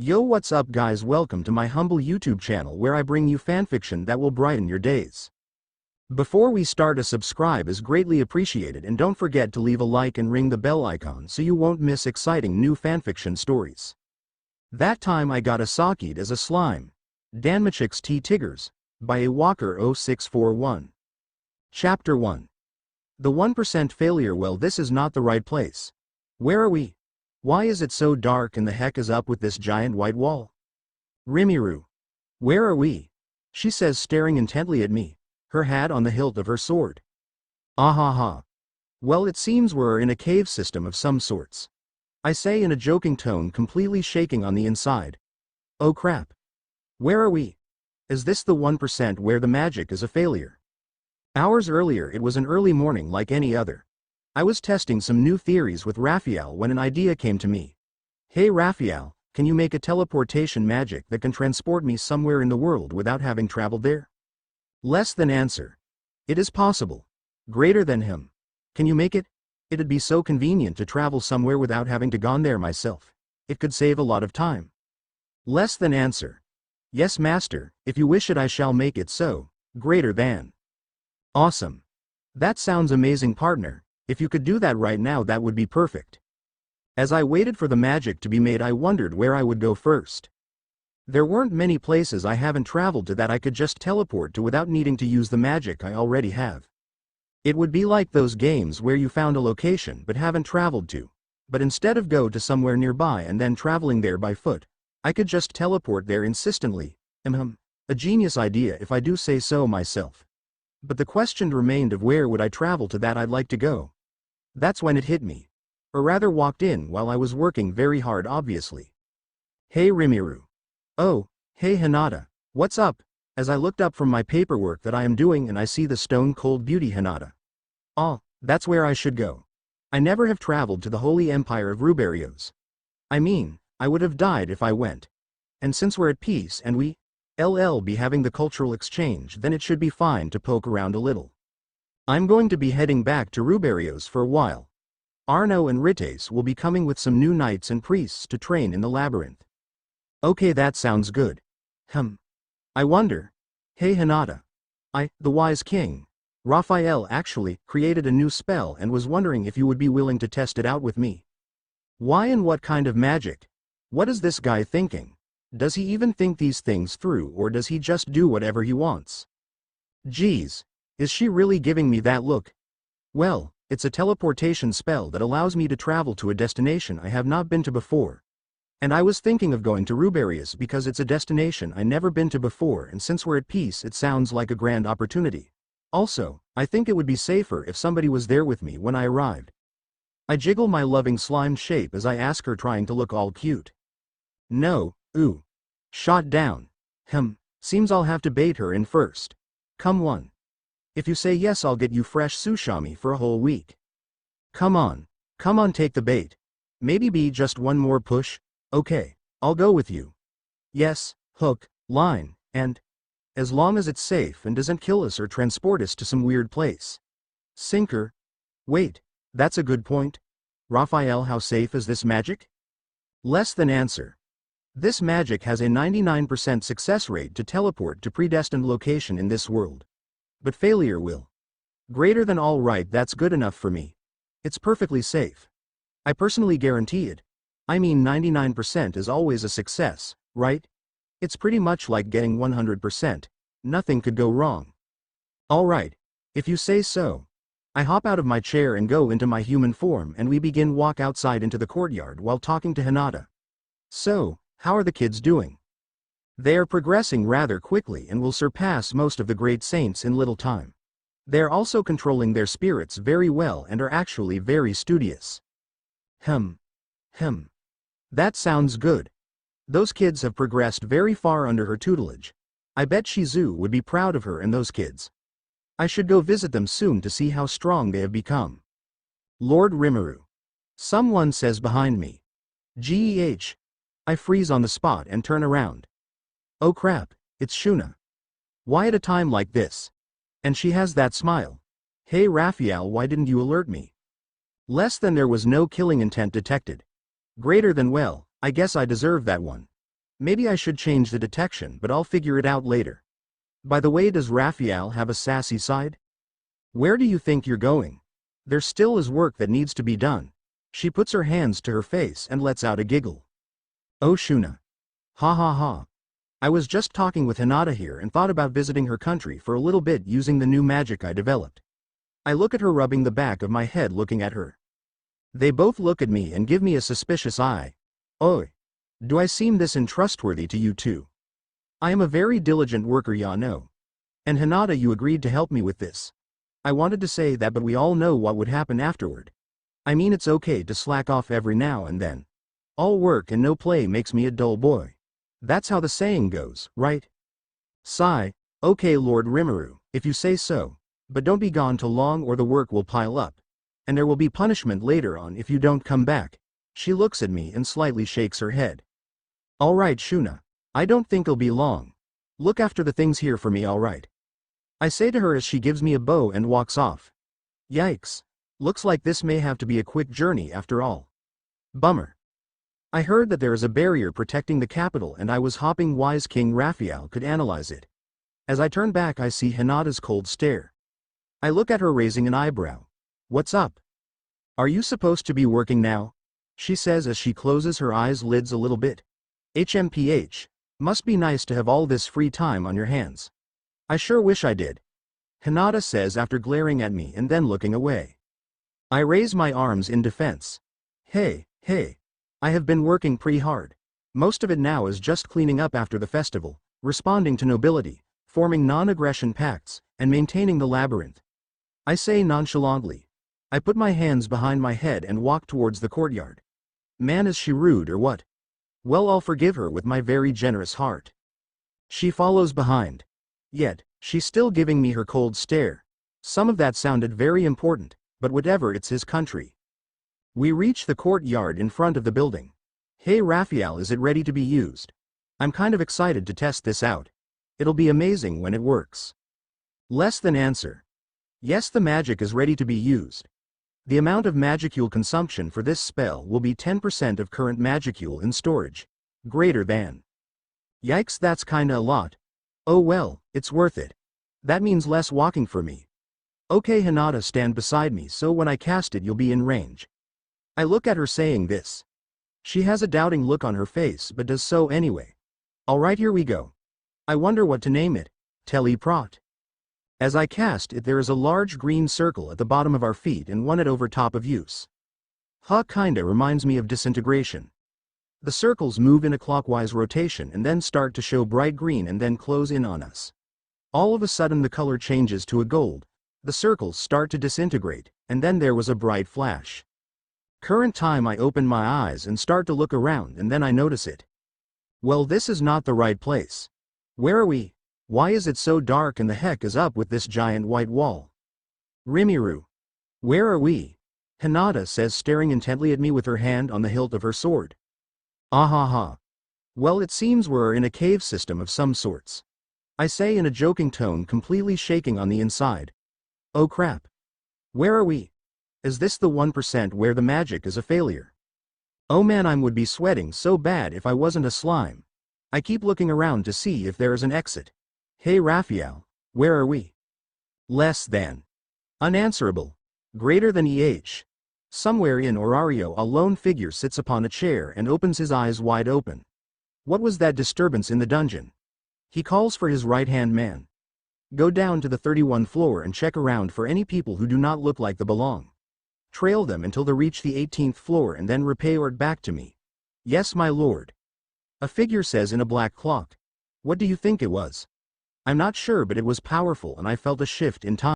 Yo, what's up guys, welcome to my humble YouTube channel where I bring you fanfiction that will brighten your days. Before we start, a subscribe is greatly appreciated, and don't forget to leave a like and ring the bell icon so you won't miss exciting new fanfiction stories. That time I got Isakied as a slime. DanmachixTTIGRS by awalker0641. Chapter 1. The 1% failure. Well, this is not the right place. Where are we? Why is it so dark, and the heck is up with this giant white wall? Rimuru. Where are we? She says, staring intently at me, her hat on the hilt of her sword. Ahaha. Well, it seems we're in a cave system of some sorts. I say in a joking tone, completely shaking on the inside. Oh crap. Where are we? Is this the 1% where the magic is a failure? Hours earlier it was an early morning like any other. I was testing some new theories with Raphael when an idea came to me. Hey Raphael, can you make a teleportation magic that can transport me somewhere in the world without having traveled there? Less than answer. It is possible. Greater than him. Can you make it? It'd be so convenient to travel somewhere without having to gone there myself. It could save a lot of time. Less than answer. Yes master, if you wish it I shall make it so. Greater than. Awesome. That sounds amazing partner. If you could do that right now, that would be perfect. As I waited for the magic to be made, I wondered where I would go first. There weren't many places I haven't traveled to that I could just teleport to without needing to use the magic I already have. It would be like those games where you found a location but haven't traveled to. But instead of go to somewhere nearby and then traveling there by foot, I could just teleport there instantly. A genius idea if I do say so myself. But the question remained of where would I travel to that I'd like to go. That's when it hit me. Or rather walked in while I was working very hard, obviously. Hey Rimuru. Oh, hey Hinata, what's up? As I looked up from my paperwork that I am doing, and I see the stone cold beauty Hinata. Oh, that's where I should go. I never have traveled to the Holy Empire of Ruberios. I mean, I would have died if I went. And since we're at peace and we be having the cultural exchange, then it should be fine to poke around a little. I'm going to be heading back to Ruberios for a while. Arno and Rites will be coming with some new knights and priests to train in the labyrinth. Okay, that sounds good. I wonder. Hey Hinata. The wise king, Raphael, actually created a new spell and was wondering if you would be willing to test it out with me. Why and what kind of magic? What is this guy thinking? Does he even think these things through, or does he just do whatever he wants? Geez, is she really giving me that look? Well, it's a teleportation spell that allows me to travel to a destination I have not been to before. And I was thinking of going to Ruberius because it's a destination I never been to before, and since we're at peace it sounds like a grand opportunity. Also, I think it would be safer if somebody was there with me when I arrived. I jiggle my loving slime shape as I ask her, trying to look all cute. No. Ooh. Shot down. Seems I'll have to bait her in first. Come on. If you say yes, I'll get you fresh sushami for a whole week. Come on, take the bait. Maybe be just one more push? Okay, I'll go with you. Yes, hook, line, and as long as it's safe and doesn't kill us or transport us to some weird place. Sinker. Wait, that's a good point. Raphael, how safe is this magic? Less than answer. This magic has a 99% success rate to teleport to predestined location in this world. But failure will. Greater than. All right, that's good enough for me. It's perfectly safe. I personally guarantee it. I mean 99% is always a success, right? It's pretty much like getting 100%. Nothing could go wrong. All right, if you say so. I hop out of my chair and go into my human form, and we begin walk outside into the courtyard while talking to Hinata. So, how are the kids doing? They are progressing rather quickly and will surpass most of the great saints in little time. They are also controlling their spirits very well and are actually very studious. That sounds good. Those kids have progressed very far under her tutelage. I bet Shizu would be proud of her and those kids. I should go visit them soon to see how strong they have become. Lord Rimuru. Someone says behind me. Geh. I freeze on the spot and turn around. Oh crap, it's Shuna. Why at a time like this? And she has that smile. Hey Raphael, why didn't you alert me? Less than. There was no killing intent detected. Greater than. Well, I guess I deserve that one. Maybe I should change the detection, but I'll figure it out later. By the way, does Raphael have a sassy side? Where do you think you're going? There still is work that needs to be done. She puts her hands to her face and lets out a giggle. Oh Shuna. Ha ha ha. I was just talking with Hinata here and thought about visiting her country for a little bit using the new magic I developed. I look at her, rubbing the back of my head, looking at her. They both look at me and give me a suspicious eye. Oi. Do I seem this untrustworthy to you too? I am a very diligent worker, ya know. And Hinata, you agreed to help me with this. I wanted to say that, but we all know what would happen afterward. I mean, it's okay to slack off every now and then. All work and no play makes me a dull boy. That's how the saying goes, right? Sigh. Okay, Lord Rimuru, if you say so. But don't be gone too long or the work will pile up. And there will be punishment later on if you don't come back. She looks at me and slightly shakes her head. All right, Shuna. I don't think it'll be long. Look after the things here for me, all right? I say to her as she gives me a bow and walks off. Yikes. Looks like this may have to be a quick journey after all. Bummer. I heard that there is a barrier protecting the capital, and I was hoping wise King Raphael could analyze it. As I turn back, I see Hinata's cold stare. I look at her, raising an eyebrow. What's up? Are you supposed to be working now? She says as she closes her eyelids a little bit. HMPH. Must be nice to have all this free time on your hands. I sure wish I did. Hinata says after glaring at me and then looking away. I raise my arms in defense. Hey. I have been working pretty hard. Most of it now is just cleaning up after the festival, responding to nobility, forming non-aggression pacts, and maintaining the labyrinth. I say nonchalantly. I put my hands behind my head and walk towards the courtyard. Man, is she rude or what? Well, I'll forgive her with my very generous heart. She follows behind. Yet, she's still giving me her cold stare. Some of that sounded very important, but whatever, it's his country. We reach the courtyard in front of the building. Hey Raphael, is it ready to be used? I'm kind of excited to test this out. It'll be amazing when it works. Less than answer. Yes, the magic is ready to be used. The amount of magicule consumption for this spell will be 10% of current magicule in storage. Greater than. Yikes, that's kinda a lot. Oh well, it's worth it. That means less walking for me. Okay, Hinata, stand beside me so when I cast it you'll be in range. I look at her saying this. She has a doubting look on her face but does so anyway. Alright, here we go. I wonder what to name it. Teleprot. As I cast it, there is a large green circle at the bottom of our feet and one at over top of use. Kinda reminds me of disintegration. The circles move in a clockwise rotation and then start to show bright green and then close in on us. All of a sudden the color changes to a gold. The circles start to disintegrate, and then there was a bright flash. Current time, I open my eyes and start to look around, and then I notice it. Well, this is not the right place. Where are we? Why is it so dark, and the heck is up with this giant white wall? Rimuru. Where are we? Hinata says, staring intently at me with her hand on the hilt of her sword. Ahaha. Well, it seems we're in a cave system of some sorts. I say in a joking tone, completely shaking on the inside. Oh crap. Where are we? Is this the 1% where the magic is a failure? Oh man, I would be sweating so bad if I wasn't a slime. I keep looking around to see if there is an exit. Hey Raphael, where are we? Less than. Unanswerable. Greater than EH. Somewhere in Orario, a lone figure sits upon a chair and opens his eyes wide open. What was that disturbance in the dungeon? He calls for his right-hand man. Go down to the 31st floor and check around for any people who do not look like they belong. Trail them until they reach the 18th floor and then report back to me. Yes, my lord. A figure says in a black cloak. What do you think it was? I'm not sure, but it was powerful and I felt a shift in time.